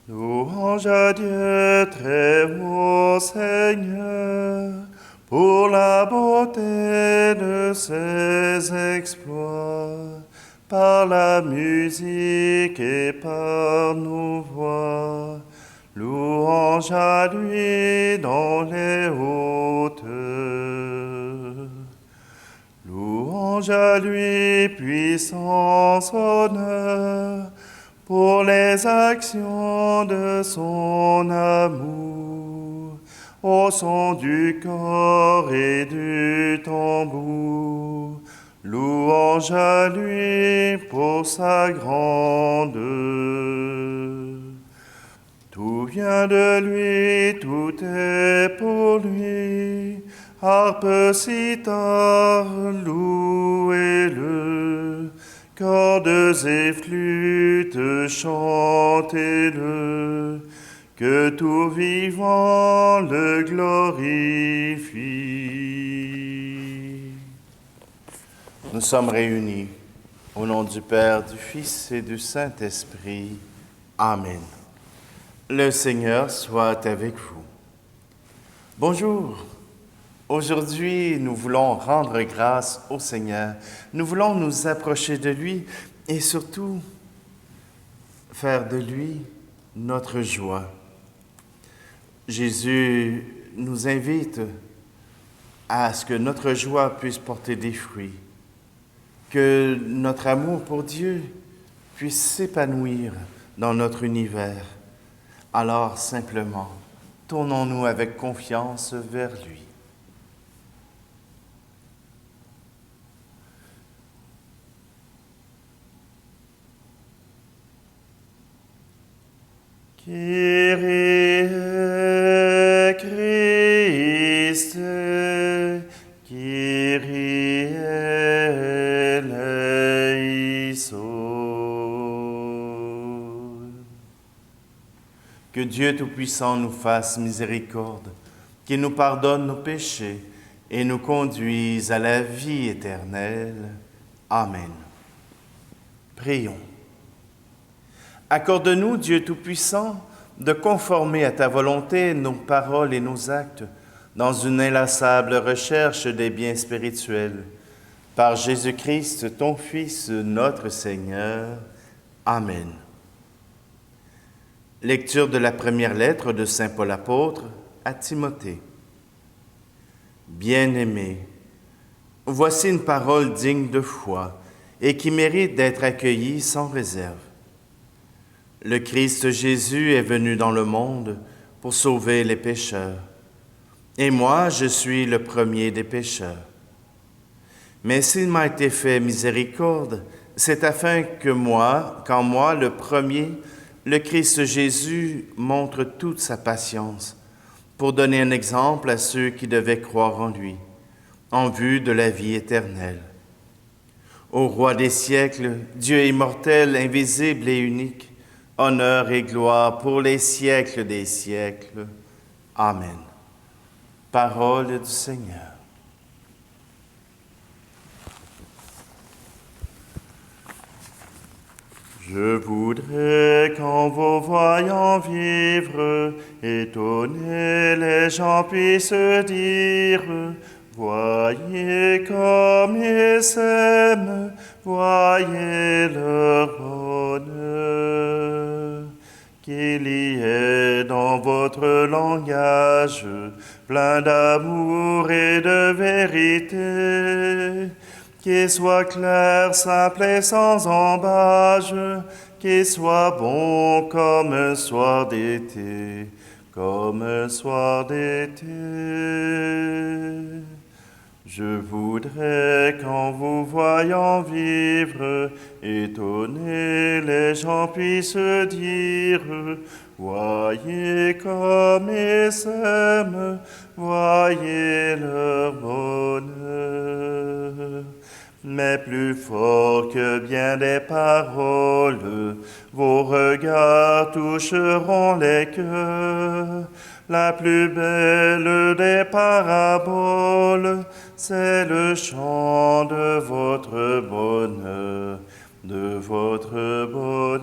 Louange à Dieu, très haut Seigneur, pour la beauté de ses exploits, par la musique et par nos voix. Louange à lui dans les hauteurs. Louange à lui, puissance, honneur, pour les actions de son amour, au son du corps et du tambour. Louange à lui pour sa grandeur. Tout vient de lui, tout est pour lui. Harpe, cithare, louez-le. Cordes et flûtes, chantez-le. Que tout vivant le glorifie. Nous sommes réunis au nom du Père, du Fils et du Saint-Esprit. Amen. Le Seigneur soit avec vous. Bonjour. Aujourd'hui, nous voulons rendre grâce au Seigneur. Nous voulons nous approcher de lui et surtout faire de lui notre joie. Jésus nous invite à ce que notre joie puisse porter des fruits, que notre amour pour Dieu puisse s'épanouir dans notre univers. Alors simplement, tournons-nous avec confiance vers lui. Kyrie Christe, Kyrie eleison. Que Dieu Tout-Puissant nous fasse miséricorde, qu'il nous pardonne nos péchés et nous conduise à la vie éternelle. Amen. Prions. Accorde-nous, Dieu Tout-Puissant, de conformer à ta volonté nos paroles et nos actes dans une inlassable recherche des biens spirituels. Par Jésus-Christ, ton Fils, notre Seigneur. Amen. Lecture de la première lettre de Saint Paul apôtre à Timothée. Bien-aimé, voici une parole digne de foi et qui mérite d'être accueillie sans réserve. Le Christ Jésus est venu dans le monde pour sauver les pécheurs. Et moi, je suis le premier des pécheurs. Mais s'il m'a été fait miséricorde, c'est afin que moi, le premier, le Christ Jésus montre toute sa patience pour donner un exemple à ceux qui devaient croire en lui, en vue de la vie éternelle. Ô Roi des siècles, Dieu immortel, invisible et unique, honneur et gloire pour les siècles des siècles. Amen. Parole du Seigneur. Je voudrais qu'en vous voyant vivre, étonnés les gens puissent dire, voyez comme ils s'aiment, voyez leur bonheur. Qu'il y ait dans votre langage plein d'amour et de vérité, qu'il soit clair, simple et sans embâche, qu'il soit bon comme un soir d'été, comme un soir d'été. Je voudrais qu'en vous voyant vivre, étonnés les gens puissent dire, voyez comme ils s'aiment, voyez leur bonheur. Mais plus fort que bien des paroles, vos regards toucheront les cœurs. La plus belle des paraboles, c'est le chant de votre bonheur, de votre bonheur.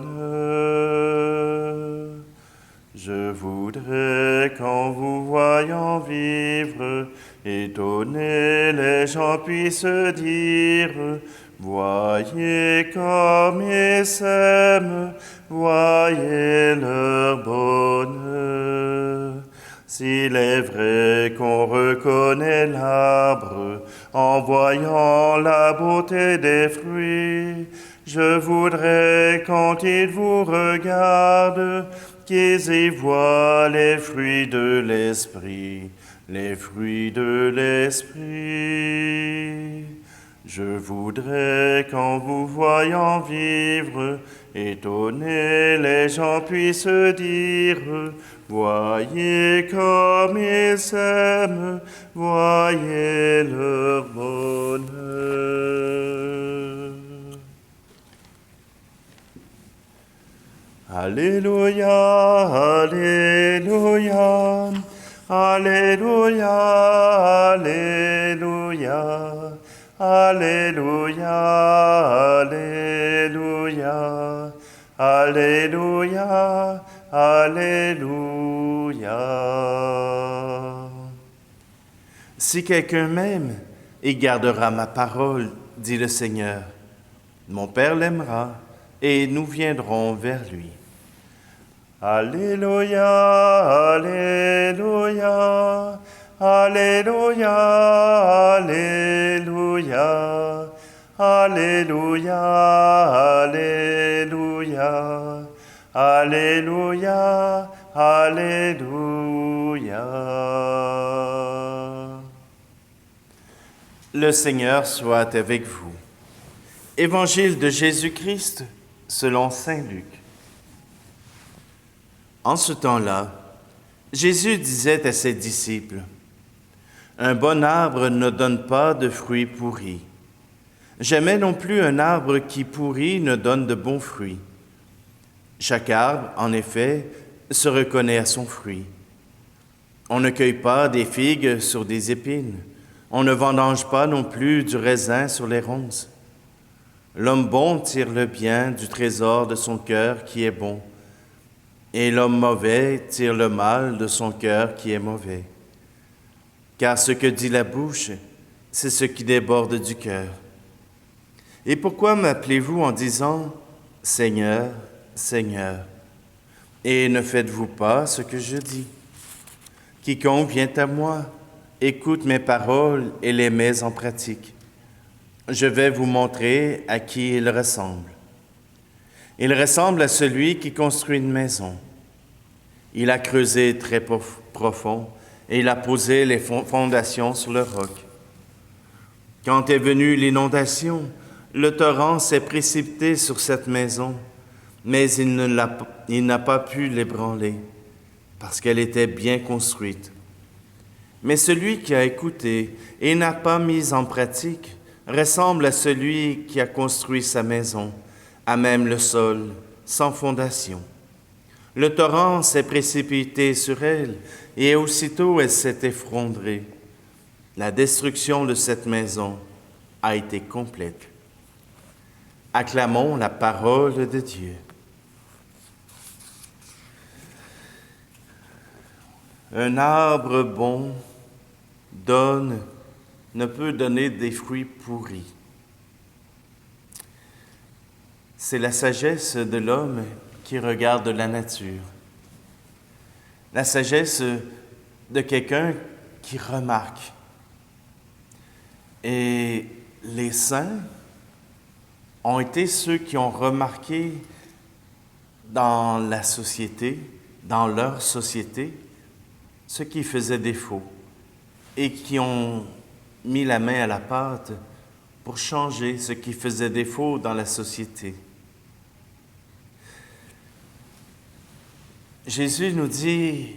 Je voudrais qu'en vous voyant vivre, étonnés les gens puissent dire, voyez comme ils s'aiment, voyez leur bonheur. S'il est vrai qu'on reconnaît l'arbre en voyant la beauté des fruits, je voudrais quand ils vous regardent, qu'ils y voient les fruits de l'esprit, les fruits de l'esprit. Je voudrais qu'en vous voyant vivre, étonnés les gens puissent dire, voyez comme ils s'aiment, voyez leur bonheur. Alléluia, Alléluia, Alléluia, Alléluia, Alléluia, Alléluia, Alléluia, Alléluia. Si quelqu'un m'aime, il gardera ma parole, dit le Seigneur. Mon Père l'aimera, et nous viendrons vers lui. Alléluia, Alléluia, Alléluia, Alléluia, Alléluia, Alléluia, Alléluia, Alléluia. Le Seigneur soit avec vous. Évangile de Jésus-Christ selon saint Luc. En ce temps-là, Jésus disait à ses disciples, « Un bon arbre ne donne pas de fruits pourris. Jamais non plus un arbre qui pourrit ne donne de bons fruits. Chaque arbre, en effet, se reconnaît à son fruit. On ne cueille pas des figues sur des épines. On ne vendange pas non plus du raisin sur les ronces. L'homme bon tire le bien du trésor de son cœur qui est bon, et l'homme mauvais tire le mal de son cœur qui est mauvais. Car ce que dit la bouche, c'est ce qui déborde du cœur. Et pourquoi m'appelez-vous en disant « Seigneur, Seigneur » et ne faites-vous pas ce que je dis? Quiconque vient à moi, écoute mes paroles et les met en pratique. Je vais vous montrer à qui il ressemble. Il ressemble à celui qui construit une maison. Il a creusé très profond et il a posé les fondations sur le roc. Quand est venue l'inondation, le torrent s'est précipité sur cette maison, mais il n'a pas pu l'ébranler, parce qu'elle était bien construite. Mais celui qui a écouté et n'a pas mis en pratique ressemble à celui qui a construit sa maison, à même le sol, sans fondation. Le torrent s'est précipité sur elle, et aussitôt elle s'est effondrée. La destruction de cette maison a été complète. Acclamons la parole de Dieu. Un arbre bon ne peut donner des fruits pourris. C'est la sagesse de l'homme qui regarde la nature. La sagesse de quelqu'un qui remarque. Et les saints ont été ceux qui ont remarqué dans la société, dans leur société, ce qui faisait défaut et qui ont mis la main à la pâte pour changer ce qui faisait défaut dans la société. Jésus nous dit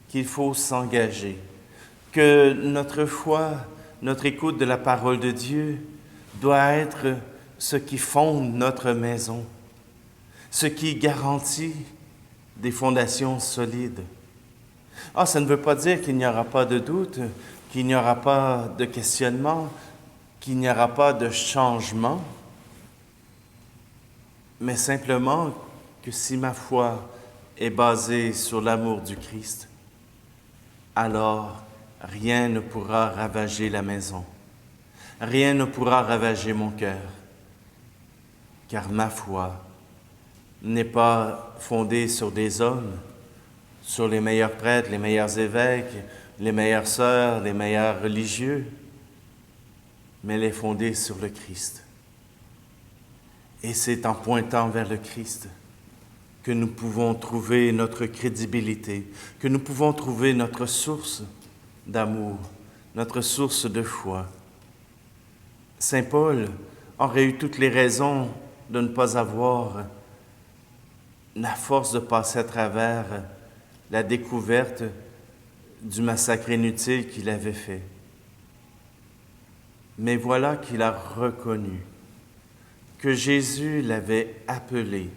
qu'il faut s'engager, que notre foi, notre écoute de la parole de Dieu doit être ce qui fonde notre maison, ce qui garantit des fondations solides. Ça ne veut pas dire qu'il n'y aura pas de doute, qu'il n'y aura pas de questionnement, qu'il n'y aura pas de changement, mais simplement que si ma foi est basée sur l'amour du Christ, alors rien ne pourra ravager la maison, rien ne pourra ravager mon cœur, car ma foi n'est pas fondée sur des hommes, sur les meilleurs prêtres, les meilleurs évêques, les meilleures sœurs, les meilleurs religieux, mais elle est fondée sur le Christ. Et c'est en pointant vers le Christ que nous pouvons trouver notre crédibilité, que nous pouvons trouver notre source d'amour, notre source de foi. Saint Paul aurait eu toutes les raisons de ne pas avoir la force de passer à travers la découverte du massacre inutile qu'il avait fait. Mais voilà qu'il a reconnu que Jésus l'avait appelé,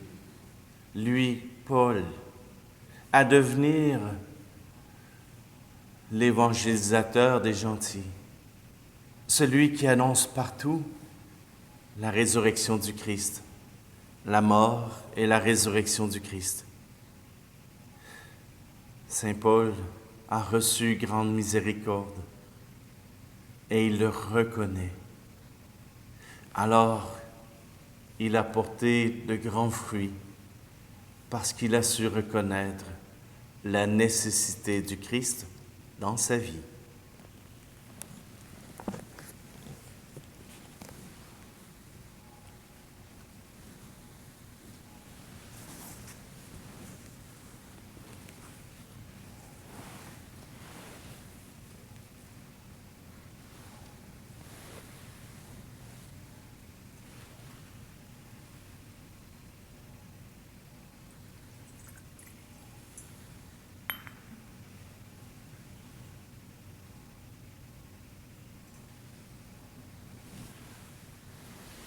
lui, Paul, à devenir l'évangélisateur des gentils, celui qui annonce partout la résurrection du Christ, la mort et la résurrection du Christ. Saint Paul a reçu grande miséricorde et il le reconnaît. Alors, il a porté de grands fruits parce qu'il a su reconnaître la nécessité du Christ dans sa vie.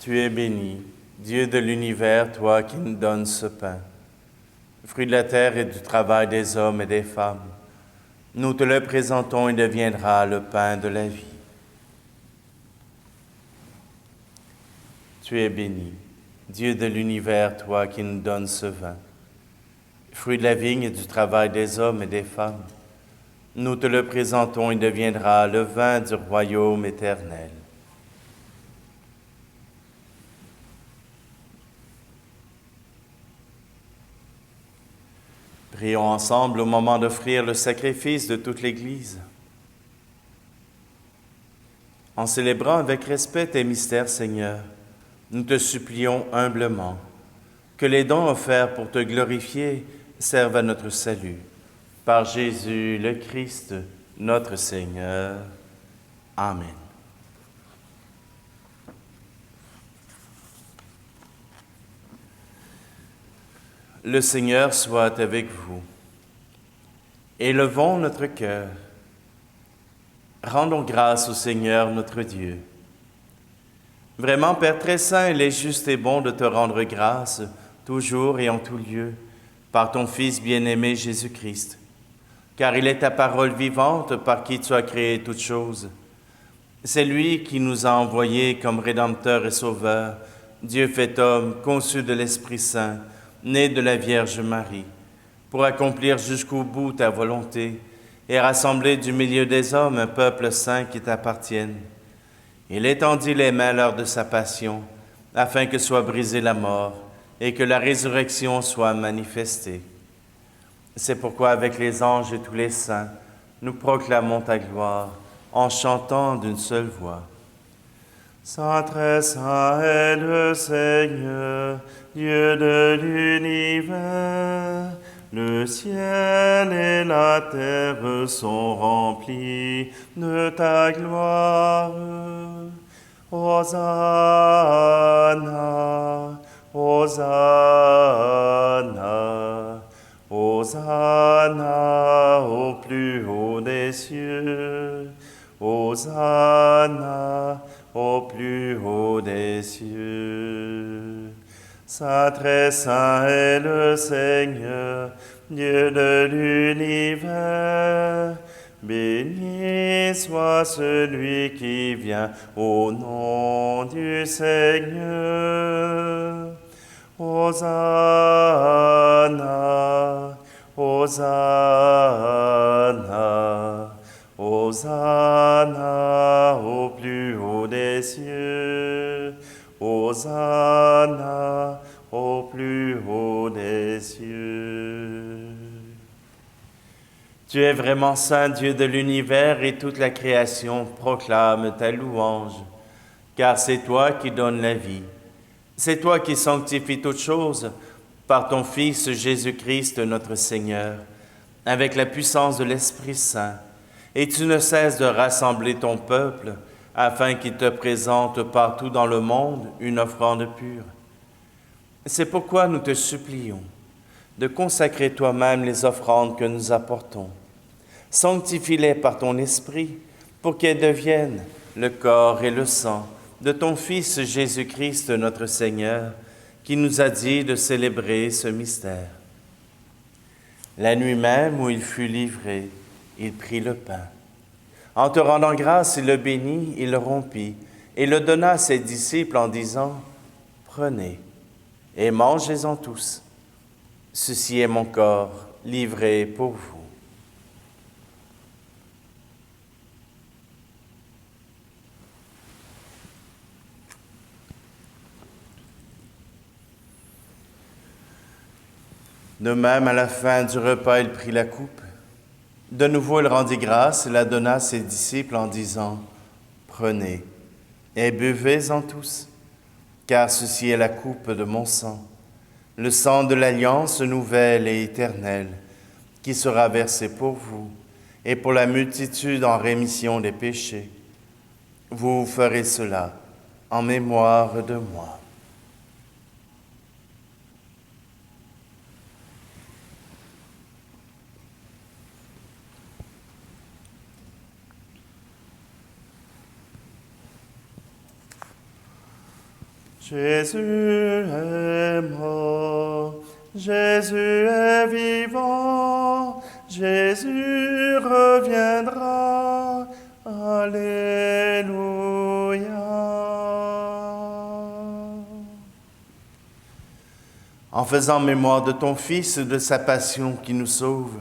Tu es béni, Dieu de l'univers, toi qui nous donnes ce pain, fruit de la terre et du travail des hommes et des femmes. Nous te le présentons et deviendra le pain de la vie. Tu es béni, Dieu de l'univers, toi qui nous donnes ce vin, fruit de la vigne et du travail des hommes et des femmes. Nous te le présentons et deviendra le vin du royaume éternel. Prions ensemble au moment d'offrir le sacrifice de toute l'Église. En célébrant avec respect tes mystères, Seigneur, nous te supplions humblement que les dons offerts pour te glorifier servent à notre salut. Par Jésus le Christ, notre Seigneur. Amen. Le Seigneur soit avec vous. Élevons notre cœur. Rendons grâce au Seigneur notre Dieu. Vraiment, Père très saint, il est juste et bon de te rendre grâce, toujours et en tout lieu, par ton Fils bien-aimé Jésus-Christ, car il est ta parole vivante par qui tu as créé toutes choses. C'est lui qui nous a envoyés comme Rédempteur et Sauveur, Dieu fait homme, conçu de l'Esprit Saint, né de la Vierge Marie, pour accomplir jusqu'au bout ta volonté et rassembler du milieu des hommes un peuple saint qui t'appartienne. Il étendit les mains lors de sa passion, afin que soit brisée la mort et que la résurrection soit manifestée. C'est pourquoi avec les anges et tous les saints, nous proclamons ta gloire en chantant d'une seule voix. Saint, très saint est le Seigneur, Dieu de l'univers. Le ciel et la terre sont remplis de ta gloire. Hosanna, Hosanna, Hosanna au plus haut des cieux. Hosanna au plus haut des cieux. Saint, très saint est le Seigneur, Dieu de l'univers. Béni soit celui qui vient au nom du Seigneur. Hosanna, Hosanna, Hosanna au plus haut des cieux, Hosanna au plus haut des cieux. Tu es vraiment saint, Dieu de l'univers, et toute la création proclame ta louange, car c'est toi qui donnes la vie. C'est toi qui sanctifies toutes choses par ton Fils Jésus-Christ notre Seigneur, avec la puissance de l'Esprit Saint, et tu ne cesses de rassembler ton peuple afin qu'il te présente partout dans le monde une offrande pure. C'est pourquoi nous te supplions de consacrer toi-même les offrandes que nous apportons. Sanctifie-les par ton Esprit pour qu'elles deviennent le corps et le sang de ton Fils Jésus-Christ notre Seigneur, qui nous a dit de célébrer ce mystère. La nuit même où il fut livré, il prit le pain. En te rendant grâce, il le bénit, il le rompit et le donna à ses disciples en disant « Prenez et mangez-en tous. Ceci est mon corps livré pour vous. » De même, à la fin du repas, il prit la coupe. De nouveau, il rendit grâce et la donna à ses disciples en disant « Prenez et buvez-en tous, car ceci est la coupe de mon sang, le sang de l'alliance nouvelle et éternelle, qui sera versé pour vous et pour la multitude en rémission des péchés. Vous ferez cela en mémoire de moi. » Jésus est mort, Jésus est vivant, Jésus reviendra, Alléluia. En faisant mémoire de ton Fils, de sa passion qui nous sauve,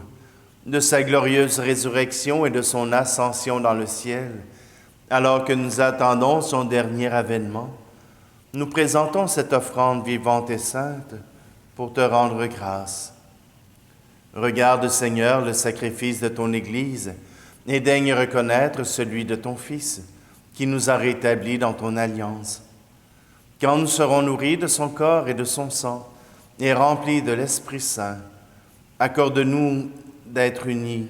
de sa glorieuse résurrection et de son ascension dans le ciel, alors que nous attendons son dernier avènement, nous présentons cette offrande vivante et sainte pour te rendre grâce. Regarde, Seigneur, le sacrifice de ton Église et daigne reconnaître celui de ton Fils, qui nous a rétablis dans ton alliance. Quand nous serons nourris de son corps et de son sang et remplis de l'Esprit Saint, accorde-nous d'être unis,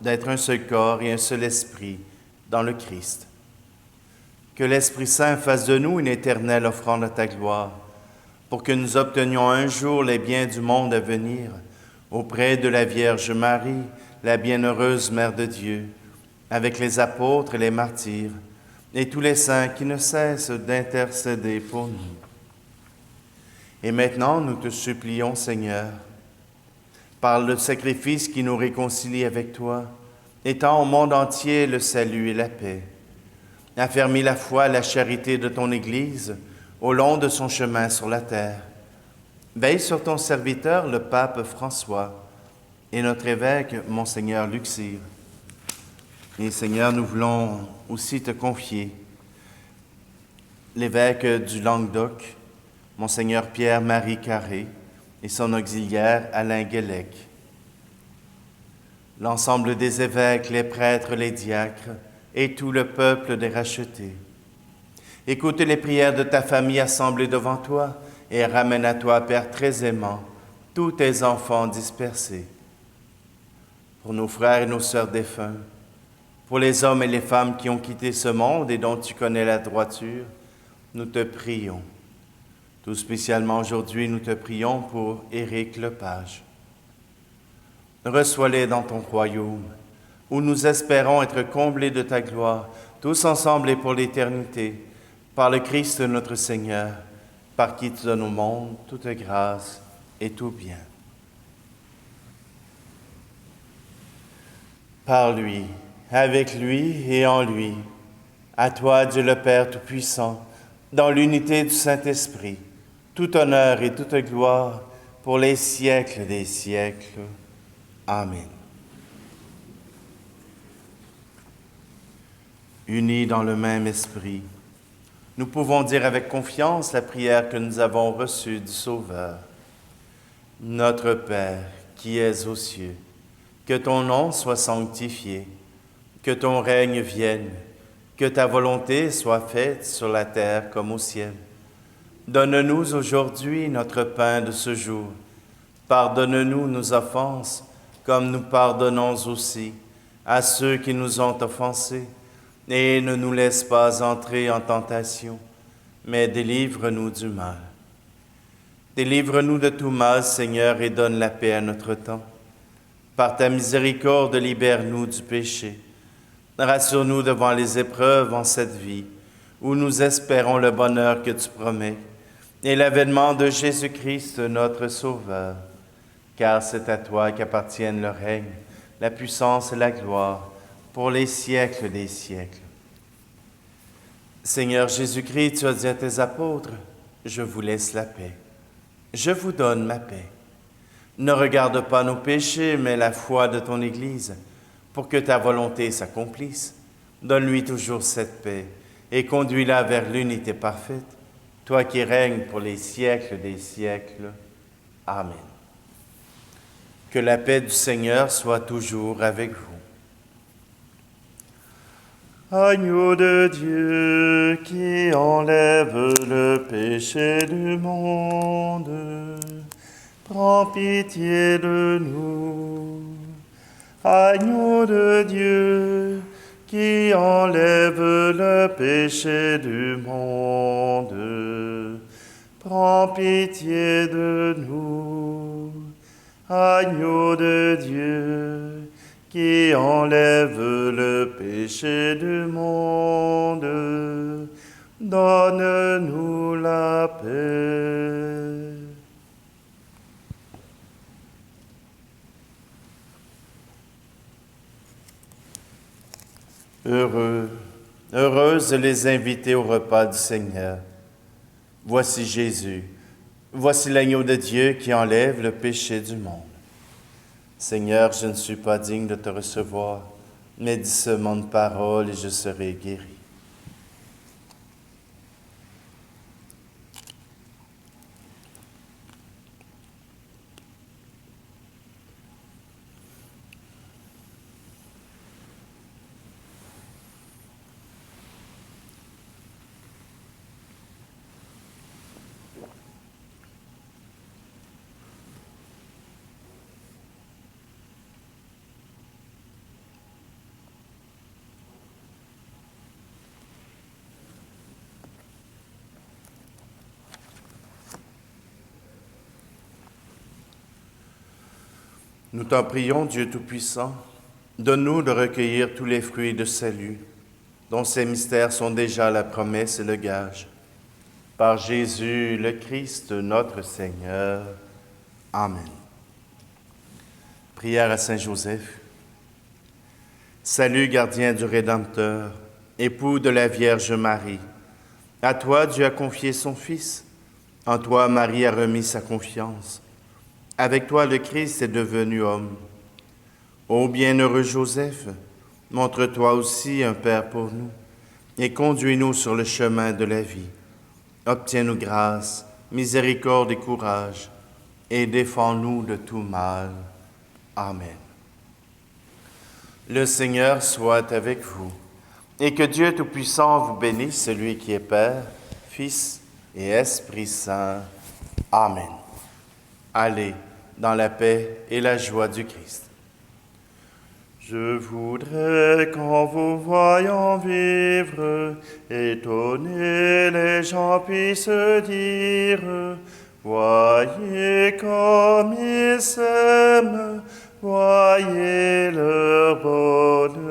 d'être un seul corps et un seul esprit dans le Christ. Que l'Esprit Saint fasse de nous une éternelle offrande à ta gloire, pour que nous obtenions un jour les biens du monde à venir, auprès de la Vierge Marie, la bienheureuse Mère de Dieu, avec les apôtres et les martyrs, et tous les saints qui ne cessent d'intercéder pour nous. Et maintenant, nous te supplions, Seigneur, par le sacrifice qui nous réconcilie avec toi, étends au monde entier le salut et la paix. Affermis la foi et la charité de ton Église au long de son chemin sur la terre. Veille sur ton serviteur, le pape François, et notre évêque, Monseigneur Luxire. Et Seigneur, nous voulons aussi te confier l'évêque du Languedoc, Monseigneur Pierre-Marie Carré, et son auxiliaire Alain Guélec. L'ensemble des évêques, les prêtres, les diacres, et tout le peuple des rachetés. Écoute les prières de ta famille assemblée devant toi et ramène à toi, Père très aimant, tous tes enfants dispersés. Pour nos frères et nos sœurs défunts, pour les hommes et les femmes qui ont quitté ce monde et dont tu connais la droiture, nous te prions. Tout spécialement aujourd'hui, nous te prions pour Éric Lepage. Reçois-les dans ton royaume, où nous espérons être comblés de ta gloire, tous ensemble et pour l'éternité, par le Christ notre Seigneur, par qui tu donnes au monde toute grâce et tout bien. Par lui, avec lui et en lui, à toi, Dieu le Père Tout-Puissant, dans l'unité du Saint-Esprit, tout honneur et toute gloire pour les siècles des siècles. Amen. Unis dans le même esprit, nous pouvons dire avec confiance la prière que nous avons reçue du Sauveur. Notre Père, qui es aux cieux, que ton nom soit sanctifié, que ton règne vienne, que ta volonté soit faite sur la terre comme au ciel. Donne-nous aujourd'hui notre pain de ce jour. Pardonne-nous nos offenses, comme nous pardonnons aussi à ceux qui nous ont offensés. Et ne nous laisse pas entrer en tentation, mais délivre-nous du mal. Délivre-nous de tout mal, Seigneur, et donne la paix à notre temps. Par ta miséricorde, libère-nous du péché. Rassure-nous devant les épreuves en cette vie, où nous espérons le bonheur que tu promets, et l'avènement de Jésus-Christ, notre Sauveur. Car c'est à toi qu'appartiennent le règne, la puissance et la gloire, pour les siècles des siècles. Seigneur Jésus-Christ, tu as dit à tes apôtres, « Je vous laisse la paix. Je vous donne ma paix. Ne regarde pas nos péchés, mais la foi de ton Église, pour que ta volonté s'accomplisse. Donne-lui toujours cette paix et conduis-la vers l'unité parfaite, toi qui règnes pour les siècles des siècles. Amen. Que la paix du Seigneur soit toujours avec vous. Agneau de Dieu qui enlève le péché du monde, prends pitié de nous. Agneau de Dieu qui enlève le péché du monde, prends pitié de nous. Agneau de Dieu qui enlève le péché du monde, donne-nous la paix. Heureuses les invités au repas du Seigneur. Voici Jésus, voici l'agneau de Dieu qui enlève le péché du monde. Seigneur, je ne suis pas digne de te recevoir, mais dis seulement une parole et je serai guéri. Nous t'en prions, Dieu Tout-Puissant, donne-nous de recueillir tous les fruits de salut, dont ces mystères sont déjà la promesse et le gage. Par Jésus le Christ, notre Seigneur. Amen. Prière à Saint Joseph. Salut, gardien du Rédempteur, époux de la Vierge Marie. À toi, Dieu a confié son Fils. En toi, Marie a remis sa confiance. Avec toi, le Christ est devenu homme. Ô bienheureux Joseph, montre-toi aussi un Père pour nous et conduis-nous sur le chemin de la vie. Obtiens-nous grâce, miséricorde et courage et défends-nous de tout mal. Amen. Le Seigneur soit avec vous et que Dieu Tout-Puissant vous bénisse, celui qui est Père, Fils et Esprit Saint. Amen. Allez dans la paix et la joie du Christ. Je voudrais qu'en vous voyant vivre, étonnés les gens puissent dire, voyez comme ils s'aiment, voyez leur bonheur.